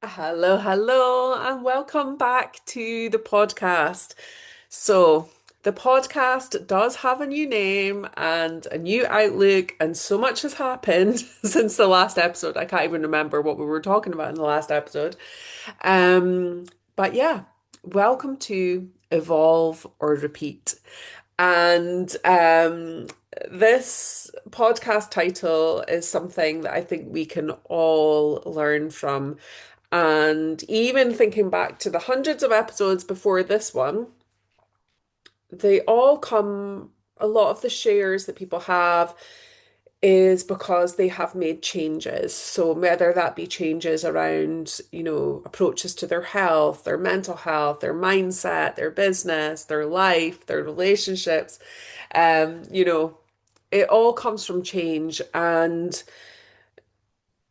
Hello, hello, and welcome back to the podcast. So, the podcast does have a new name and a new outlook, and so much has happened since the last episode. I can't even remember what we were talking about in the last episode. Um, but yeah, welcome to Evolve or Repeat. And this podcast title is something that I think we can all learn from. And even thinking back to the hundreds of episodes before this one, they all come, a lot of the shares that people have is because they have made changes. So whether that be changes around, approaches to their health, their mental health, their mindset, their business, their life, their relationships, it all comes from change. And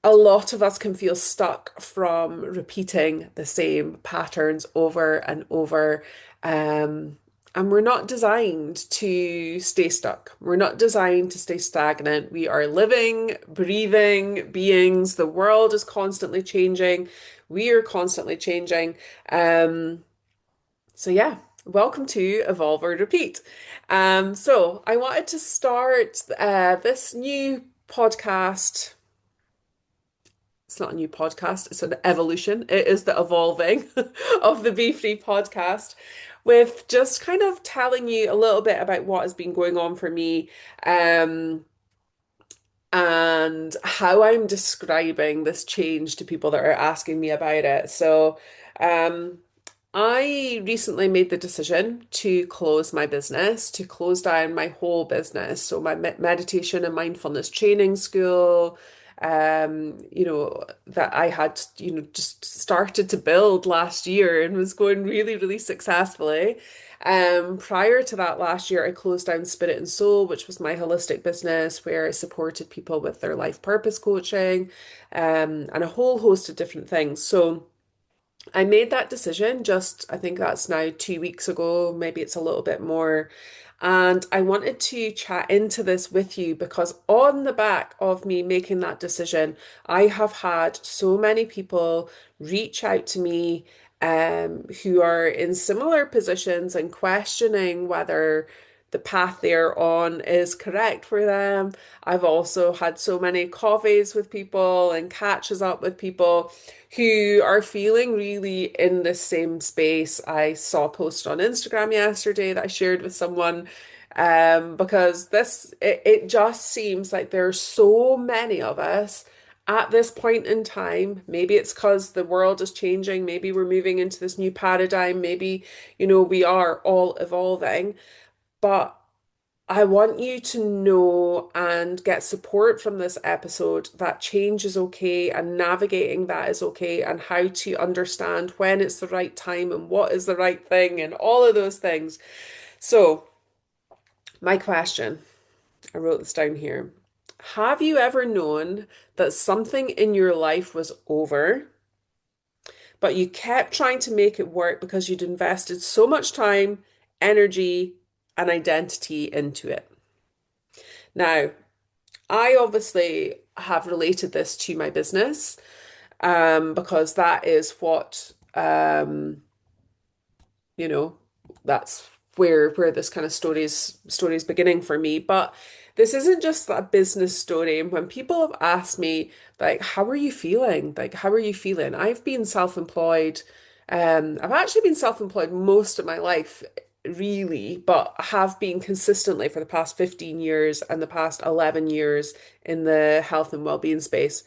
a lot of us can feel stuck from repeating the same patterns over and over. And we're not designed to stay stuck. We're not designed to stay stagnant. We are living, breathing beings. The world is constantly changing. We are constantly changing. Um, so yeah, welcome to Evolve or Repeat. So I wanted to start this new podcast. It's not a new podcast, it's an evolution. It is the evolving of the Be Free podcast with just kind of telling you a little bit about what has been going on for me, um, and how I'm describing this change to people that are asking me about it. So, um, I recently made the decision to close my business, to close down my whole business. So my meditation and mindfulness training school, that I had, just started to build last year and was going really, really successfully. Prior to that last year, I closed down Spirit and Soul, which was my holistic business where I supported people with their life purpose coaching, and a whole host of different things. So I made that decision just, I think that's now 2 weeks ago, maybe it's a little bit more. And I wanted to chat into this with you because on the back of me making that decision, I have had so many people reach out to me who are in similar positions and questioning whether the path they're on is correct for them. I've also had so many coffees with people and catches up with people who are feeling really in the same space. I saw a post on Instagram yesterday that I shared with someone, because it just seems like there are so many of us at this point in time. Maybe it's because the world is changing, maybe we're moving into this new paradigm, maybe, we are all evolving, but I want you to know and get support from this episode that change is okay and navigating that is okay and how to understand when it's the right time and what is the right thing and all of those things. So, my question, I wrote this down here. Have you ever known that something in your life was over, but you kept trying to make it work because you'd invested so much time, energy, and identity into it? Now, I obviously have related this to my business, because that is what, you know, that's where this kind of story is beginning for me. But this isn't just a business story. And when people have asked me, like, how are you feeling? Like, how are you feeling? I've been self-employed. I've actually been self-employed most of my life, really, but have been consistently for the past 15 years and the past 11 years in the health and well-being space.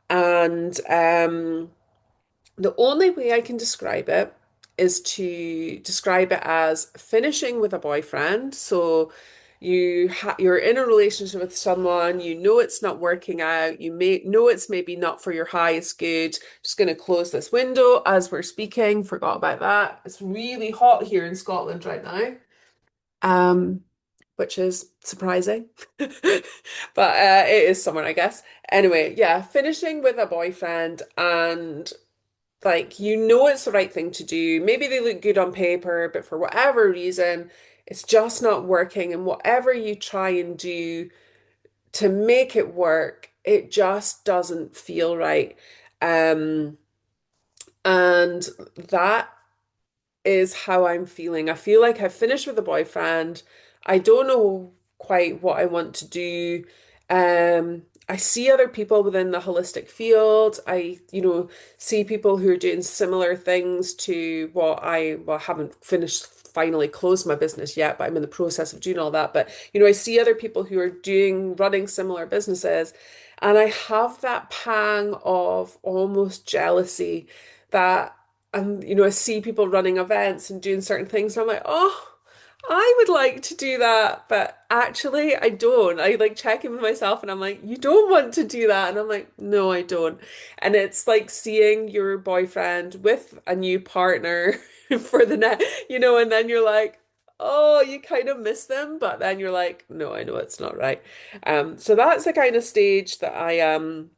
And the only way I can describe it is to describe it as finishing with a boyfriend. So you're in a relationship with someone, you know it's not working out, you may know it's maybe not for your highest good. Just going to close this window as we're speaking. Forgot about that. It's really hot here in Scotland right now. Um, which is surprising. But it is summer, I guess. Anyway, yeah, finishing with a boyfriend and like you know it's the right thing to do. Maybe they look good on paper, but for whatever reason, it's just not working. And whatever you try and do to make it work, it just doesn't feel right. Um, And that is how I'm feeling. I feel like I've finished with a boyfriend. I don't know quite what I want to do. I see other people within the holistic field. See people who are doing similar things to what well, I haven't finished finally closed my business yet, but I'm in the process of doing all that. But, I see other people who are running similar businesses, and I have that pang of almost jealousy that and I see people running events and doing certain things, and I'm like, oh, I would like to do that, but actually I don't. I like check in with myself and I'm like, you don't want to do that. And I'm like, no, I don't. And it's like seeing your boyfriend with a new partner for the net, and then you're like, oh, you kind of miss them, but then you're like, no, I know it's not right. So that's the kind of stage that I am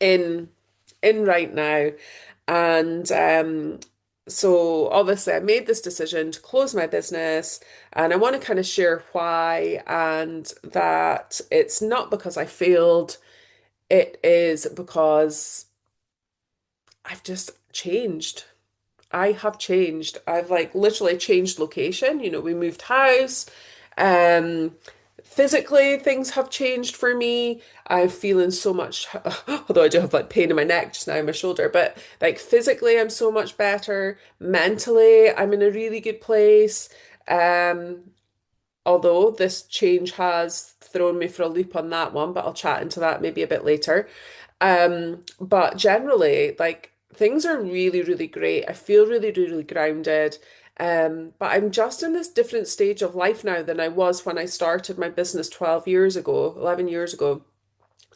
in right now. And so obviously I made this decision to close my business, and I want to kind of share why, and that it's not because I failed, it is because I've just changed. I have changed. I've like literally changed location. We moved house. Um, Physically, things have changed for me. I'm feeling so much, although I do have like pain in my neck just now in my shoulder, but like physically, I'm so much better. Mentally, I'm in a really good place. Um, Although this change has thrown me for a loop on that one, but I'll chat into that maybe a bit later. But generally, like things are really, really great. I feel really, really grounded. But I'm just in this different stage of life now than I was when I started my business 12 years ago, 11 years ago.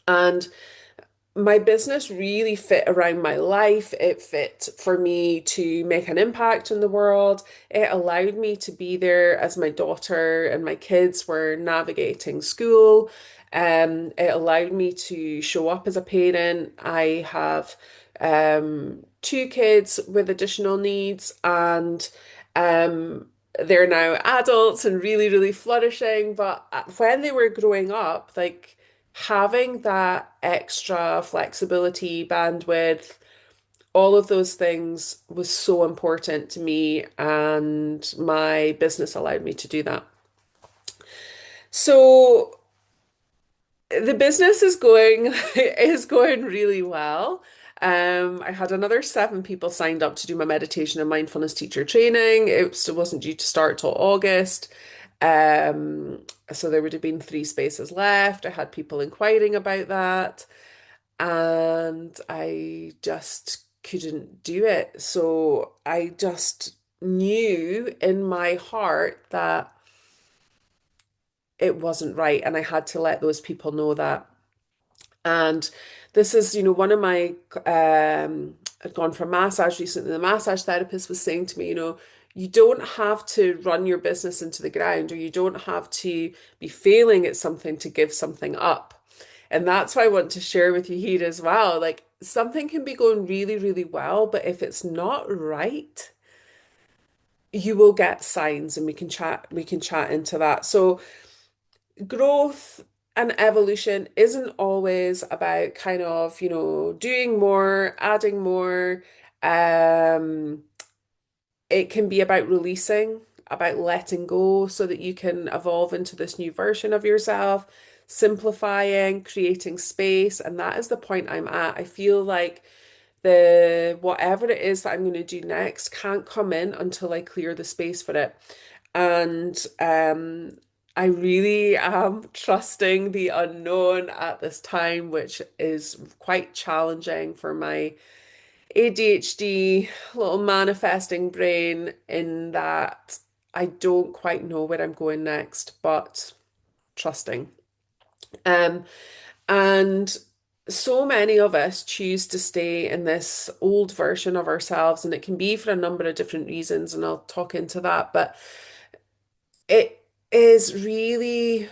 And my business really fit around my life. It fit for me to make an impact in the world. It allowed me to be there as my daughter and my kids were navigating school. It allowed me to show up as a parent. I have two kids with additional needs, and they're now adults and really, really flourishing. But when they were growing up, like having that extra flexibility, bandwidth, all of those things was so important to me, and my business allowed me to do that. So the business is going is going really well. I had another 7 people signed up to do my meditation and mindfulness teacher training. It still wasn't due to start till August. So there would have been 3 spaces left. I had people inquiring about that, and I just couldn't do it. So I just knew in my heart that it wasn't right, and I had to let those people know that. And this is, one of my I'd gone for massage recently. The massage therapist was saying to me, you don't have to run your business into the ground, or you don't have to be failing at something to give something up. And that's why I want to share with you here as well. Like something can be going really, really well, but if it's not right, you will get signs, and we can chat into that. So growth and evolution isn't always about kind of, doing more, adding more. Um, it can be about releasing, about letting go so that you can evolve into this new version of yourself, simplifying, creating space. And that is the point I'm at. I feel like the whatever it is that I'm going to do next can't come in until I clear the space for it. And I really am trusting the unknown at this time, which is quite challenging for my ADHD little manifesting brain, in that I don't quite know where I'm going next, but trusting. Um, and so many of us choose to stay in this old version of ourselves, and it can be for a number of different reasons, and I'll talk into that. But it is really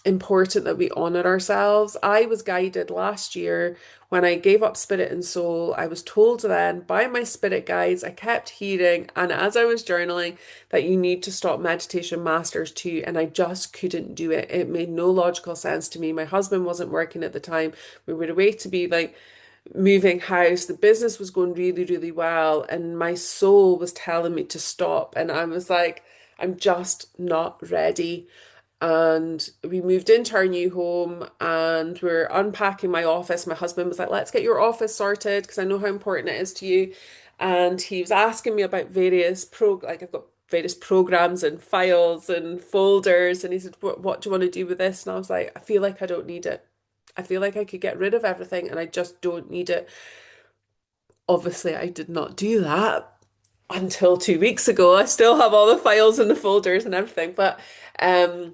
important that we honor ourselves. I was guided last year when I gave up spirit and soul. I was told then by my spirit guides, I kept hearing, and as I was journaling, that you need to stop meditation masters too. And I just couldn't do it. It made no logical sense to me. My husband wasn't working at the time. We were away to be like moving house. The business was going really, really well, and my soul was telling me to stop. And I was like, I'm just not ready. And we moved into our new home and we're unpacking my office. My husband was like, let's get your office sorted because I know how important it is to you. And he was asking me about like I've got various programs and files and folders. And he said, what do you want to do with this? And I was like, I feel like I don't need it. I feel like I could get rid of everything and I just don't need it. Obviously, I did not do that until 2 weeks ago. I still have all the files and the folders and everything, but um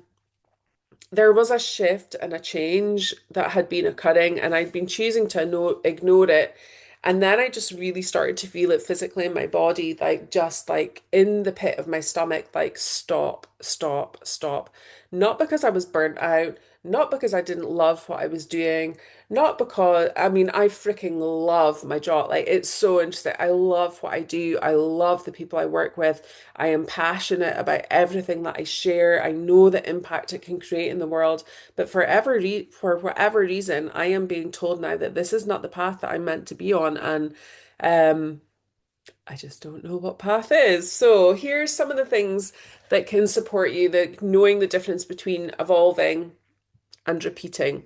there was a shift and a change that had been occurring, and I'd been choosing to ignore it. And then I just really started to feel it physically in my body, like just like in the pit of my stomach, like stop, stop, stop. Not because I was burnt out, not because I didn't love what I was doing, not because, I mean, I freaking love my job. Like, it's so interesting. I love what I do. I love the people I work with. I am passionate about everything that I share. I know the impact it can create in the world. But for whatever reason, I am being told now that this is not the path that I'm meant to be on. And um, I just don't know what path is. So here's some of the things that can support you, the knowing the difference between evolving and repeating.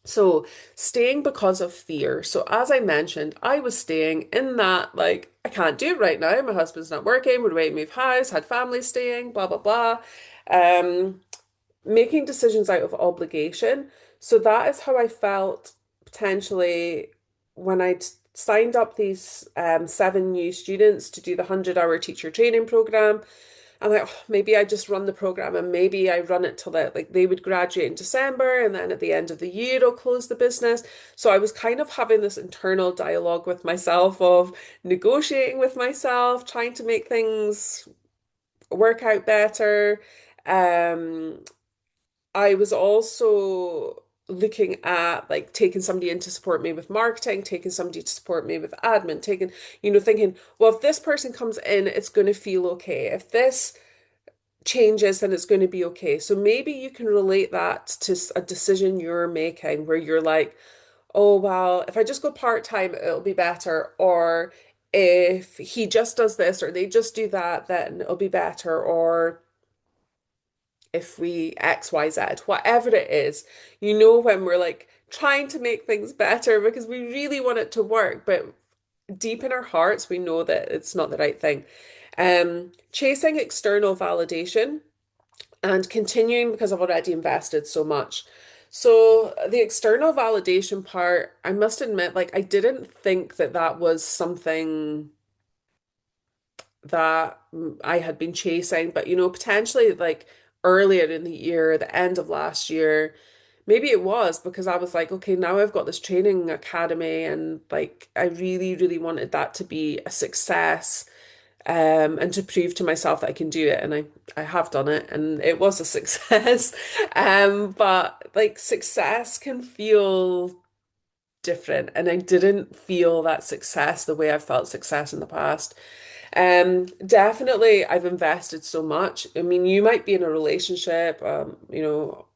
So, staying because of fear. So, as I mentioned, I was staying in that, like, I can't do it right now. My husband's not working. We're waiting to move house, had family staying, blah, blah, blah. Um, Making decisions out of obligation. So, that is how I felt potentially when I signed up these 7 new students to do the 100-hour teacher training program. I'm like, oh, maybe I just run the program and maybe I run it till like they would graduate in December and then at the end of the year I'll close the business. So I was kind of having this internal dialogue with myself of negotiating with myself, trying to make things work out better. Um, I was also looking at like taking somebody in to support me with marketing, taking somebody to support me with admin, thinking, well, if this person comes in, it's going to feel okay. If this changes, then it's going to be okay. So maybe you can relate that to a decision you're making where you're like, oh, well, if I just go part-time, it'll be better. Or if he just does this or they just do that, then it'll be better. Or if we X, Y, Z, whatever it is, when we're like trying to make things better because we really want it to work, but deep in our hearts, we know that it's not the right thing. Chasing external validation and continuing because I've already invested so much. So the external validation part, I must admit, like I didn't think that that was something that I had been chasing, but potentially like earlier in the year, the end of last year, maybe it was because I was like, okay, now I've got this training academy and like I really, really wanted that to be a success and to prove to myself that I can do it. And I have done it and it was a success. But like success can feel different. And I didn't feel that success the way I felt success in the past. Definitely I've invested so much. I mean, you might be in a relationship, a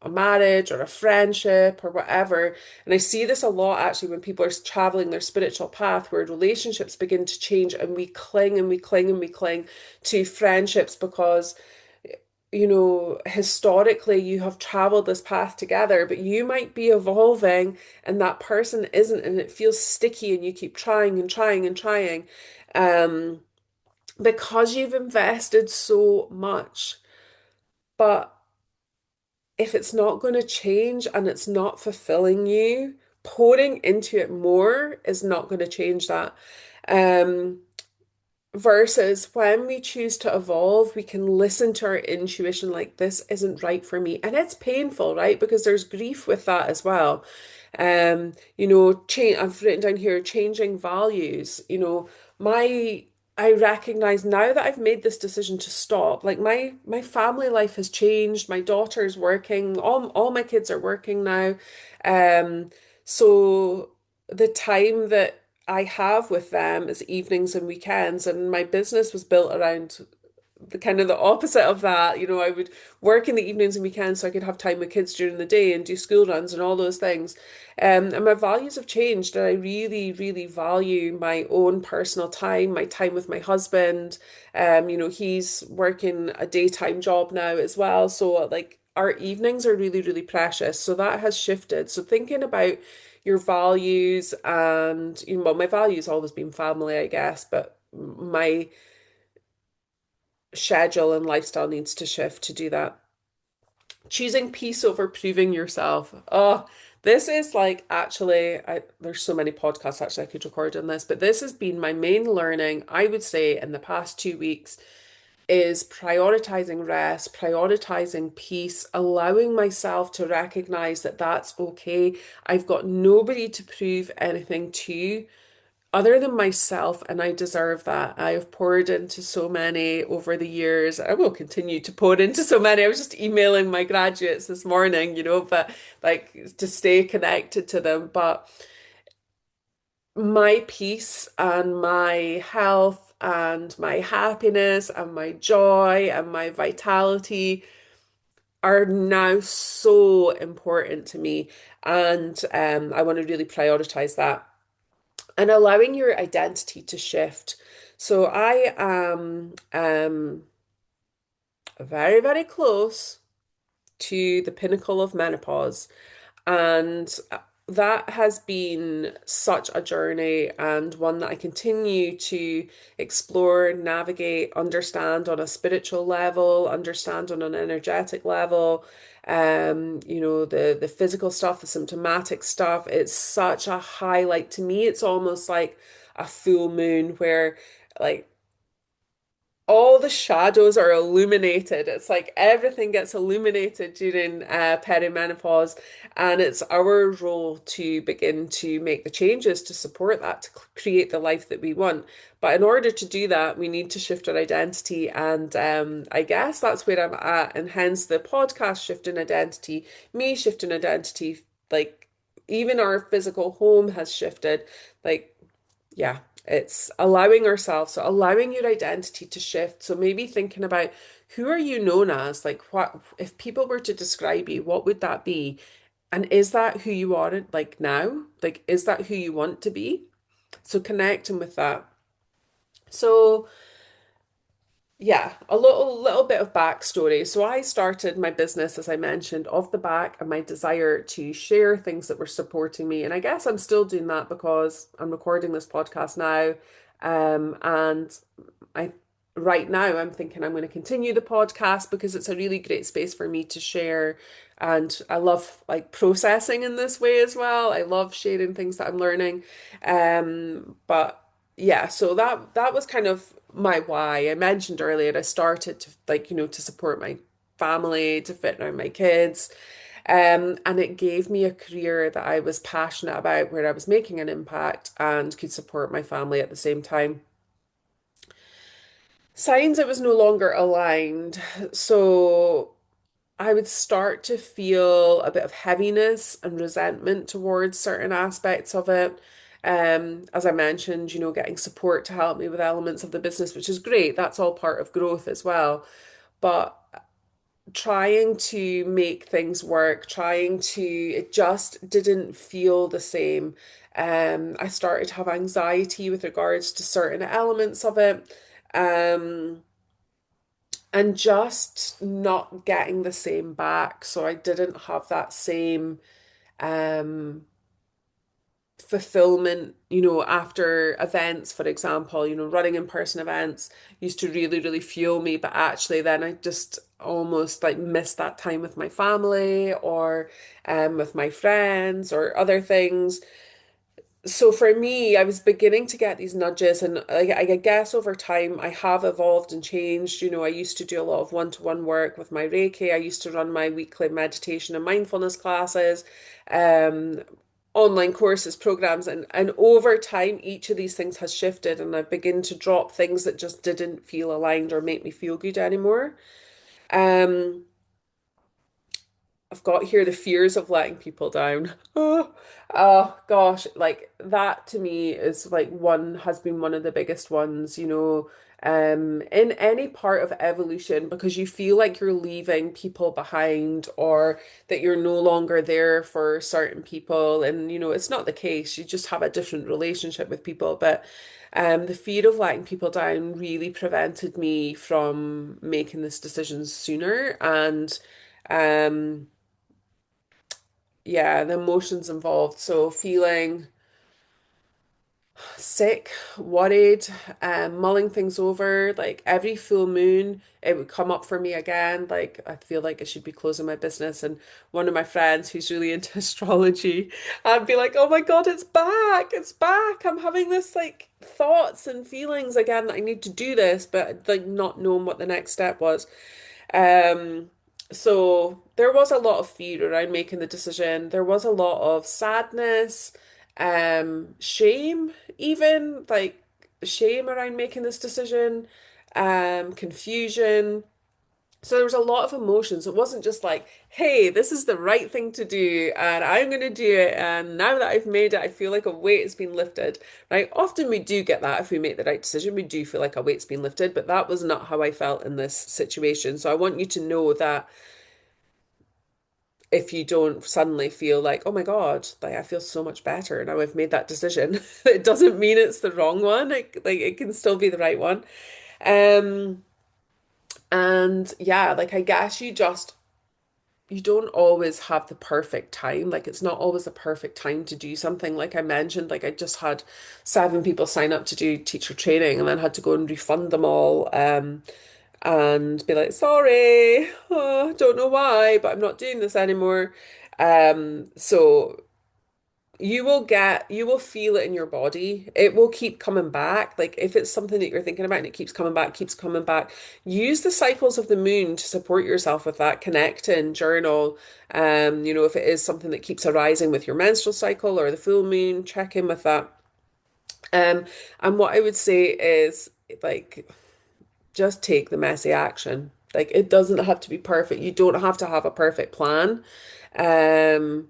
marriage or a friendship or whatever. And I see this a lot actually when people are traveling their spiritual path where relationships begin to change and we cling and we cling and we cling to friendships because historically you have traveled this path together, but you might be evolving and that person isn't, and it feels sticky and you keep trying and trying and trying. Um, because you've invested so much. But if it's not going to change and it's not fulfilling you, pouring into it more is not going to change that. Um, Versus when we choose to evolve, we can listen to our intuition like this isn't right for me. And it's painful, right? Because there's grief with that as well. Change, I've written down here changing values. My I recognize now that I've made this decision to stop. Like my family life has changed. My daughter's working, all my kids are working now. Um, so the time that I have with them is evenings and weekends, and my business was built around the kind of the opposite of that. I would work in the evenings and weekends so I could have time with kids during the day and do school runs and all those things. And my values have changed, and I really, really value my own personal time, my time with my husband. He's working a daytime job now as well. So like our evenings are really, really precious. So that has shifted. So thinking about your values and, well, my values always been family, I guess, but my schedule and lifestyle needs to shift to do that. Choosing peace over proving yourself. Oh, this is like actually, there's so many podcasts actually I could record on this, but this has been my main learning, I would say, in the past 2 weeks is prioritizing rest, prioritizing peace, allowing myself to recognize that that's okay. I've got nobody to prove anything to other than myself, and I deserve that. I have poured into so many over the years. I will continue to pour into so many. I was just emailing my graduates this morning, but like to stay connected to them. But my peace and my health and my happiness and my joy and my vitality are now so important to me. And I want to really prioritize that and allowing your identity to shift. So I am very, very close to the pinnacle of menopause. And that has been such a journey and one that I continue to explore, navigate, understand on a spiritual level, understand on an energetic level. The physical stuff, the symptomatic stuff. It's such a highlight to me. It's almost like a full moon where like all the shadows are illuminated. It's like everything gets illuminated during perimenopause, and it's our role to begin to make the changes to support that, to create the life that we want. But in order to do that, we need to shift our identity, and I guess that's where I'm at, and hence the podcast shifting identity, me shifting identity, like even our physical home has shifted, like yeah, it's allowing ourselves, so allowing your identity to shift. So maybe thinking about who are you known as? Like what if people were to describe you, what would that be? And is that who you are like now? Like is that who you want to be? So connecting with that. So yeah, a little bit of backstory. So I started my business, as I mentioned, off the back of my desire to share things that were supporting me. And I guess I'm still doing that because I'm recording this podcast now. And I right now I'm thinking I'm going to continue the podcast because it's a really great space for me to share. And I love like processing in this way as well. I love sharing things that I'm learning. But yeah, so that was kind of my why. I mentioned earlier I started to like, to support my family, to fit around my kids. And it gave me a career that I was passionate about, where I was making an impact and could support my family at the same time. Signs it was no longer aligned. So I would start to feel a bit of heaviness and resentment towards certain aspects of it. As I mentioned, getting support to help me with elements of the business, which is great. That's all part of growth as well. But trying to make things work, it just didn't feel the same. I started to have anxiety with regards to certain elements of it. Um, and just not getting the same back. So I didn't have that same um fulfillment, after events, for example, running in-person events used to really, really fuel me, but actually then I just almost like missed that time with my family or with my friends or other things. So for me, I was beginning to get these nudges, and I guess over time I have evolved and changed. I used to do a lot of one-to-one work with my Reiki. I used to run my weekly meditation and mindfulness classes, um, online courses, programs, and over time, each of these things has shifted, and I've begun to drop things that just didn't feel aligned or make me feel good anymore. Um, I've got here the fears of letting people down. Oh, oh gosh, like that to me is like one has been one of the biggest ones, in any part of evolution because you feel like you're leaving people behind or that you're no longer there for certain people. And, it's not the case. You just have a different relationship with people. But the fear of letting people down really prevented me from making this decision sooner. And um yeah, the emotions involved. So feeling sick, worried, mulling things over. Like every full moon, it would come up for me again. Like I feel like I should be closing my business. And one of my friends who's really into astrology, I'd be like, oh my God, it's back. It's back. I'm having this like thoughts and feelings again that I need to do this, but like not knowing what the next step was. Um, so there was a lot of fear around making the decision. There was a lot of sadness, shame, even like shame around making this decision, confusion. So there was a lot of emotions. It wasn't just like, hey, this is the right thing to do, and I'm going to do it. And now that I've made it, I feel like a weight has been lifted, right? Often we do get that if we make the right decision. We do feel like a weight's been lifted, but that was not how I felt in this situation. So I want you to know that if you don't suddenly feel like, oh my God, like I feel so much better now I've made that decision, it doesn't mean it's the wrong one. Like it can still be the right one. Um, and yeah, like I guess you don't always have the perfect time. Like it's not always the perfect time to do something. Like I mentioned, like I just had 7 people sign up to do teacher training and then had to go and refund them all. And be like, sorry, oh, don't know why, but I'm not doing this anymore. So you will feel it in your body. It will keep coming back. Like if it's something that you're thinking about and it keeps coming back, use the cycles of the moon to support yourself with that. Connect and journal. If it is something that keeps arising with your menstrual cycle or the full moon, check in with that. Um, and what I would say is like just take the messy action. Like it doesn't have to be perfect. You don't have to have a perfect plan. Um,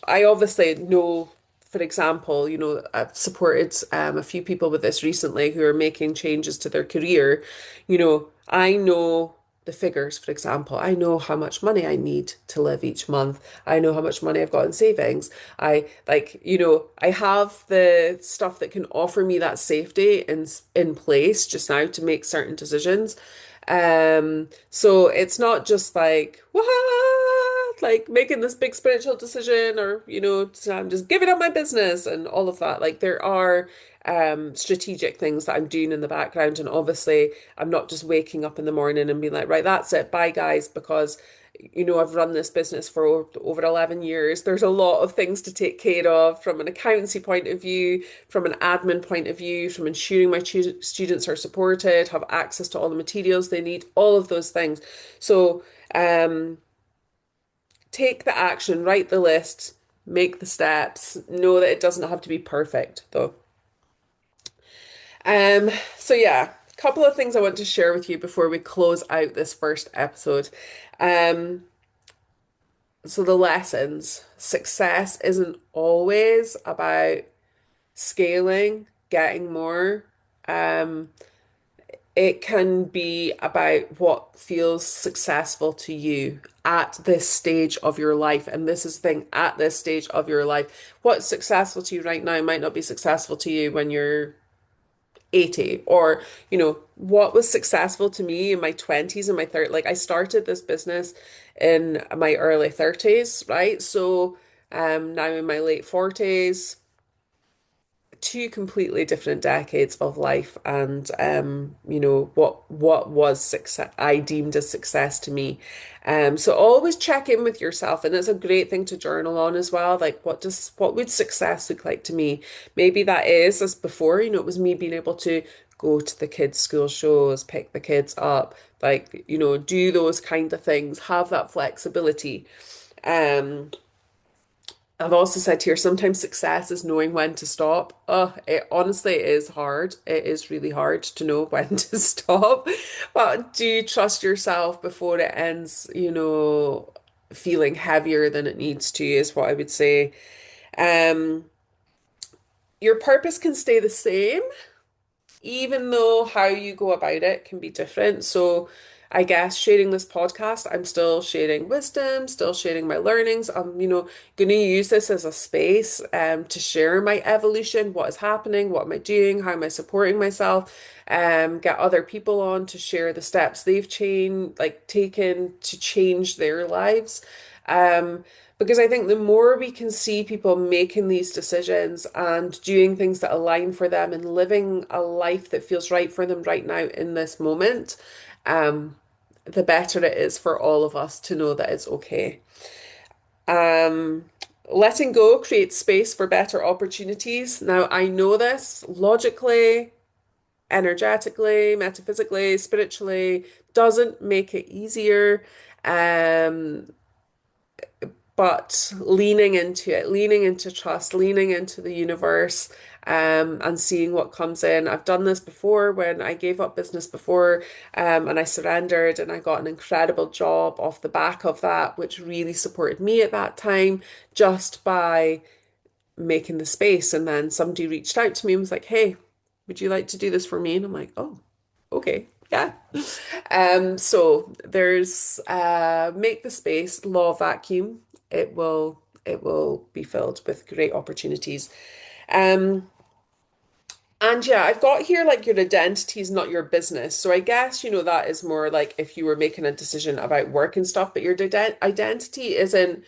I obviously know, for example, I've supported a few people with this recently who are making changes to their career. I know the figures, for example. I know how much money I need to live each month. I know how much money I've got in savings. I have the stuff that can offer me that safety in place just now to make certain decisions. So it's not just like, what, like making this big spiritual decision or, so I'm just giving up my business and all of that. Like there are strategic things that I'm doing in the background. And obviously I'm not just waking up in the morning and being like, right, that's it, bye guys, because I've run this business for over 11 years. There's a lot of things to take care of from an accountancy point of view, from an admin point of view, from ensuring my students are supported, have access to all the materials they need, all of those things. So, take the action, write the list, make the steps. Know that it doesn't have to be perfect, though. Um, so yeah, a couple of things I want to share with you before we close out this first episode. Um, So the lessons, success isn't always about scaling, getting more. Um, it can be about what feels successful to you at this stage of your life. And this is the thing, at this stage of your life. What's successful to you right now might not be successful to you when you're 80 or what was successful to me in my 20s and my 30s. Like I started this business in my early 30s, right? So now in my late 40s, 2 completely different decades of life. And what was success I deemed as success to me. So always check in with yourself, and it's a great thing to journal on as well. Like what would success look like to me? Maybe that is, as before, it was me being able to go to the kids' school shows, pick the kids up, like, do those kind of things, have that flexibility. Um, I've also said here, sometimes success is knowing when to stop. It honestly is hard. It is really hard to know when to stop. But do you trust yourself before it ends, feeling heavier than it needs to, is what I would say. Um, your purpose can stay the same, even though how you go about it can be different. So I guess sharing this podcast, I'm still sharing wisdom, still sharing my learnings. I'm, going to use this as a space to share my evolution, what is happening, what am I doing, how am I supporting myself, get other people on to share the steps they've taken to change their lives. Because I think the more we can see people making these decisions and doing things that align for them and living a life that feels right for them right now in this moment, um, the better it is for all of us to know that it's okay. Um, Letting go creates space for better opportunities. Now, I know this logically, energetically, metaphysically, spiritually, doesn't make it easier. Um, but leaning into it, leaning into trust, leaning into the universe, and seeing what comes in. I've done this before when I gave up business before, and I surrendered, and I got an incredible job off the back of that, which really supported me at that time just by making the space. And then somebody reached out to me and was like, "Hey, would you like to do this for me?" And I'm like, "Oh, okay." Yeah. So there's make the space, law of vacuum. It will be filled with great opportunities. Um, and yeah, I've got here like your identity is not your business. So I guess, that is more like if you were making a decision about work and stuff, but your identity isn't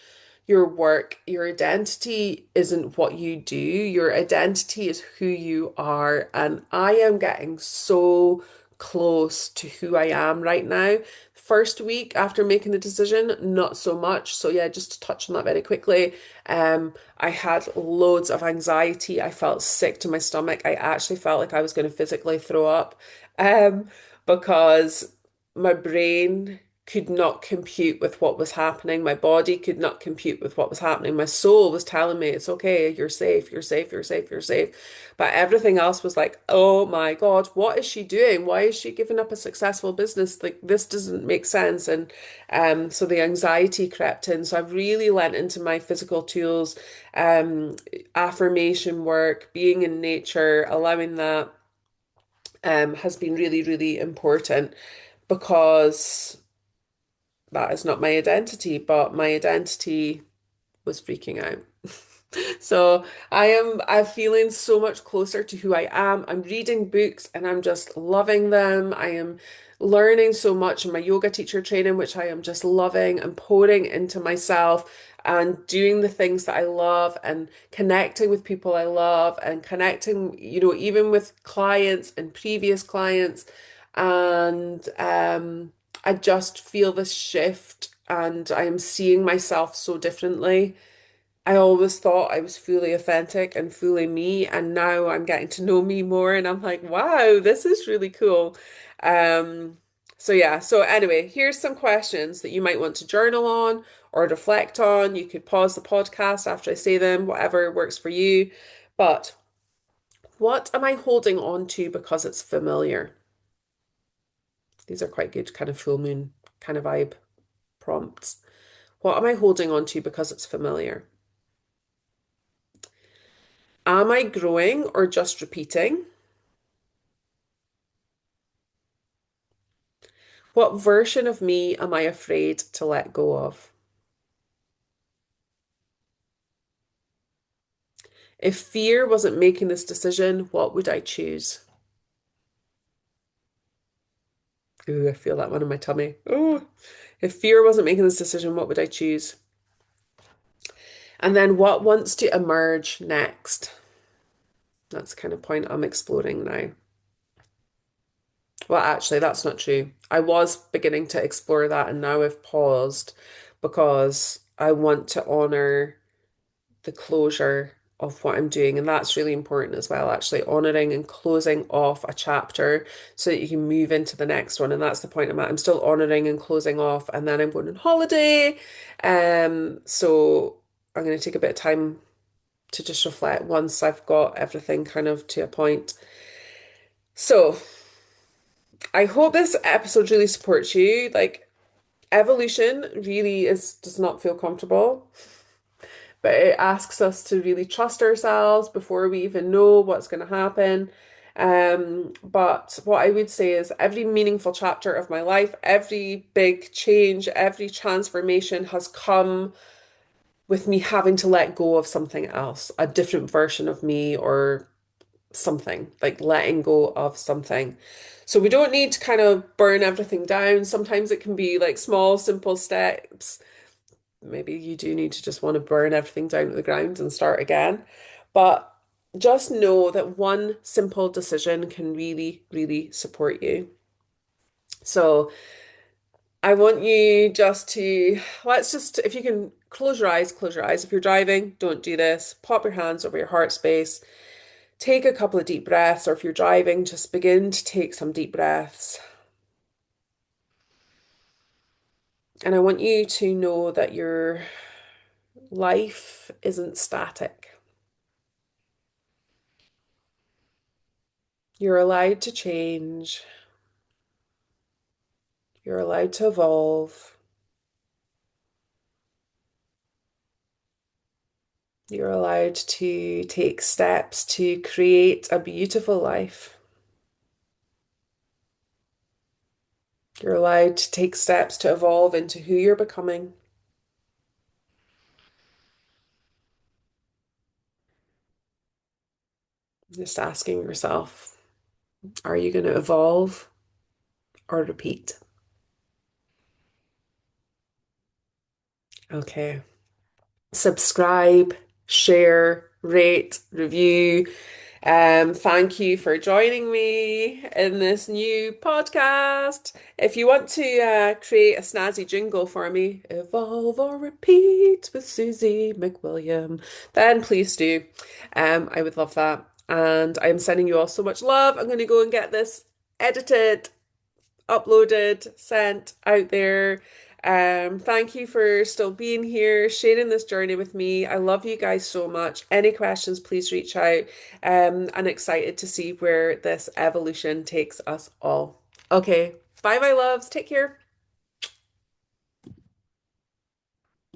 your work. Your identity isn't what you do. Your identity is who you are. And I am getting so close to who I am right now. First week after making the decision, not so much. So yeah, just to touch on that very quickly. I had loads of anxiety. I felt sick to my stomach. I actually felt like I was going to physically throw up, um, because my brain could not compute with what was happening. My body could not compute with what was happening. My soul was telling me, it's okay, you're safe, you're safe, you're safe, you're safe. But everything else was like, oh my God, what is she doing? Why is she giving up a successful business? Like, this doesn't make sense. And so the anxiety crept in. So I've really lent into my physical tools, um, affirmation work, being in nature, allowing that has been really, really important because that is not my identity, but my identity was freaking out. So I'm feeling so much closer to who I am. I'm reading books and I'm just loving them. I am learning so much in my yoga teacher training, which I am just loving and pouring into myself and doing the things that I love and connecting with people I love and connecting, even with clients and previous clients. And I just feel this shift and I am seeing myself so differently. I always thought I was fully authentic and fully me, and now I'm getting to know me more, and I'm like, wow, this is really cool. Um, so yeah, so anyway, here's some questions that you might want to journal on or reflect on. You could pause the podcast after I say them, whatever works for you. But what am I holding on to because it's familiar? These are quite good kind of full moon kind of vibe prompts. What am I holding on to because it's familiar? Am I growing or just repeating? What version of me am I afraid to let go of? If fear wasn't making this decision, what would I choose? Ooh, I feel that one in my tummy. Oh, if fear wasn't making this decision, what would I choose? And then what wants to emerge next? That's the kind of point I'm exploring now. Well, actually, that's not true. I was beginning to explore that, and now I've paused because I want to honor the closure of what I'm doing. And that's really important as well, actually honoring and closing off a chapter so that you can move into the next one. And that's the point I'm at. I'm still honoring and closing off, and then I'm going on holiday. So I'm going to take a bit of time to just reflect once I've got everything kind of to a point. So, I hope this episode really supports you. Like, evolution really is does not feel comfortable, but it asks us to really trust ourselves before we even know what's going to happen. But what I would say is every meaningful chapter of my life, every big change, every transformation has come with me having to let go of something else, a different version of me or something, like letting go of something. So we don't need to kind of burn everything down. Sometimes it can be like small, simple steps. Maybe you do need to just want to burn everything down to the ground and start again. But just know that one simple decision can really, really support you. So I want you just to, let's just, if you can close your eyes, close your eyes. If you're driving, don't do this. Pop your hands over your heart space. Take a couple of deep breaths, or if you're driving, just begin to take some deep breaths. And I want you to know that your life isn't static. You're allowed to change. You're allowed to evolve. You're allowed to take steps to create a beautiful life. You're allowed to take steps to evolve into who you're becoming. Just asking yourself, are you going to evolve or repeat? Okay. Subscribe, share, rate, review. Thank you for joining me in this new podcast. If you want to create a snazzy jingle for me, evolve or repeat with Susie McWilliam, then please do. I would love that. And I'm sending you all so much love. I'm going to go and get this edited, uploaded, sent out there. Thank you for still being here, sharing this journey with me. I love you guys so much. Any questions, please reach out. I'm excited to see where this evolution takes us all. Okay, bye, my loves. Take care.